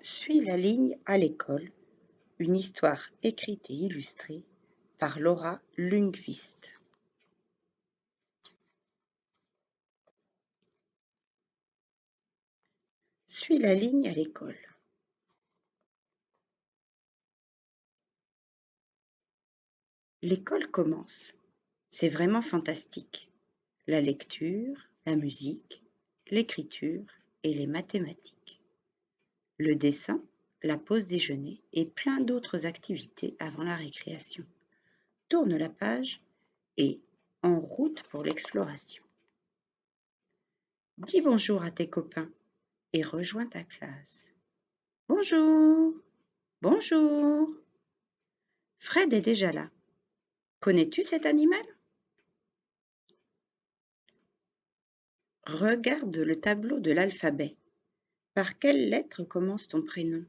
Suis la ligne à l'école, une histoire écrite et illustrée par Laura Lundqvist. Suis la ligne à l'école. L'école commence. C'est vraiment fantastique. La lecture, la musique, l'écriture et les mathématiques. Le dessin, la pause déjeuner et plein d'autres activités avant la récréation. Tourne la page et en route pour l'exploration. Dis bonjour à tes copains et rejoins ta classe. Bonjour, bonjour. Fred est déjà là. Connais-tu cet animal? Regarde le tableau de l'alphabet. Par quelle lettre commence ton prénom?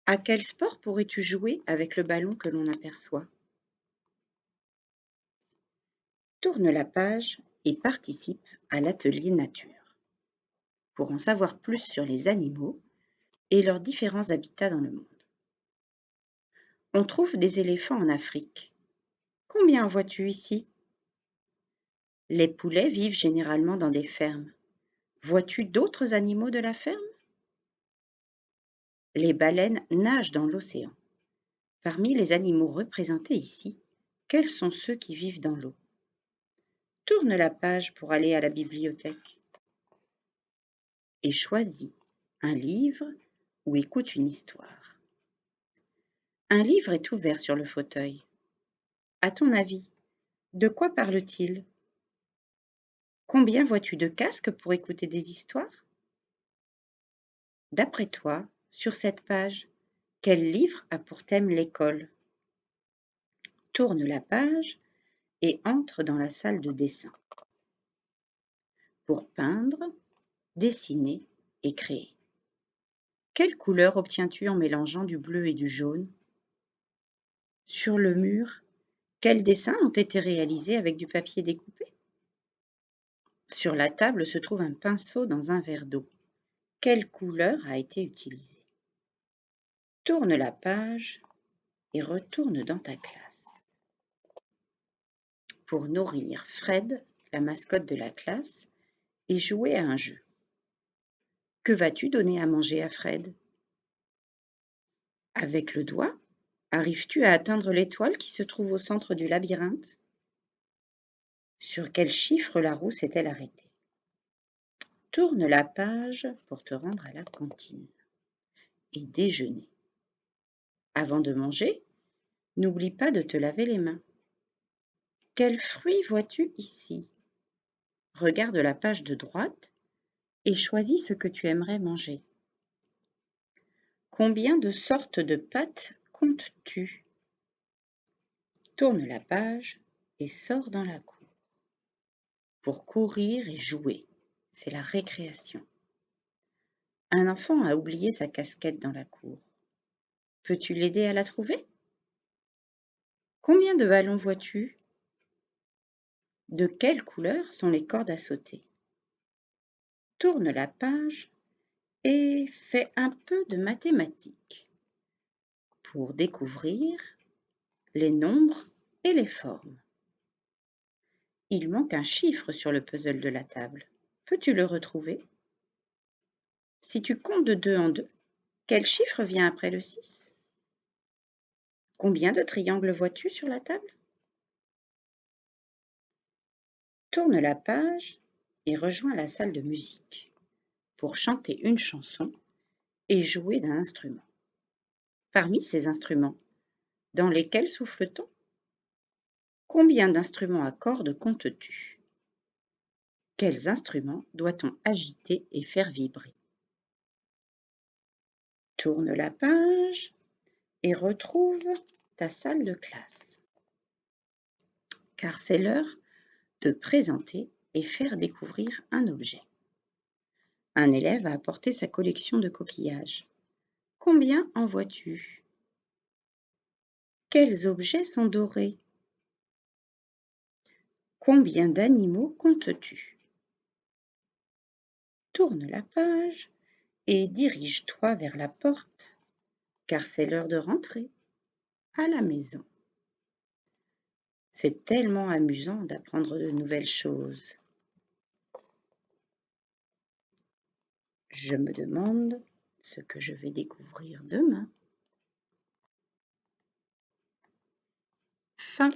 À quel sport pourrais-tu jouer avec le ballon que l'on aperçoit? Tourne la page et participe à l'atelier nature. Pour en savoir plus sur les animaux et leurs différents habitats dans le monde. On trouve des éléphants en Afrique. Combien en vois-tu ici? Les poulets vivent généralement dans des fermes. Vois-tu d'autres animaux de la ferme? Les baleines nagent dans l'océan. Parmi les animaux représentés ici, quels sont ceux qui vivent dans l'eau? Tourne la page pour aller à la bibliothèque et choisis un livre ou écoute une histoire. Un livre est ouvert sur le fauteuil. À ton avis, de quoi parle-t-il? Combien vois-tu de casques pour écouter des histoires? D'après toi, sur cette page, quel livre a pour thème l'école? Tourne la page et entre dans la salle de dessin pour peindre, dessiner et créer. Quelle couleur obtiens-tu en mélangeant du bleu et du jaune? Sur le mur, quels dessins ont été réalisés avec du papier découpé? Sur la table se trouve un pinceau dans un verre d'eau. Quelle couleur a été utilisée? Tourne la page et retourne dans ta classe. Pour nourrir Fred, la mascotte de la classe, et jouer à un jeu. Que vas-tu donner à manger à Fred? Avec le doigt, arrives-tu à atteindre l'étoile qui se trouve au centre du labyrinthe? Sur quel chiffre la roue s'est-elle arrêtée? Tourne la page pour te rendre à la cantine et déjeuner. Avant de manger, n'oublie pas de te laver les mains. Quels fruits vois-tu ici? Regarde la page de droite et choisis ce que tu aimerais manger. Combien de sortes de pâtes comptes-tu? Tourne la page et sors dans la cour. Pour courir et jouer, c'est la récréation. Un enfant a oublié sa casquette dans la cour. Peux-tu l'aider à la trouver? Combien de ballons vois-tu? De quelle couleur sont les cordes à sauter? Tourne la page et fais un peu de mathématiques pour découvrir les nombres et les formes. Il manque un chiffre sur le puzzle de la table. Peux-tu le retrouver? Si tu comptes de 2 en 2, quel chiffre vient après le 6? Combien de triangles vois-tu sur la table? Tourne la page et rejoins la salle de musique pour chanter une chanson et jouer d'un instrument. Parmi ces instruments, dans lesquels souffle-t-on? Combien d'instruments à cordes comptes-tu? Quels instruments doit-on agiter et faire vibrer? Tourne la page et retrouve ta salle de classe. Car c'est l'heure de présenter et faire découvrir un objet. Un élève a apporté sa collection de coquillages. Combien en vois-tu? Quels objets sont dorés? Combien d'animaux comptes-tu? Tourne la page et dirige-toi vers la porte, car c'est l'heure de rentrer à la maison. C'est tellement amusant d'apprendre de nouvelles choses. Je me demande ce que je vais découvrir demain. Fin.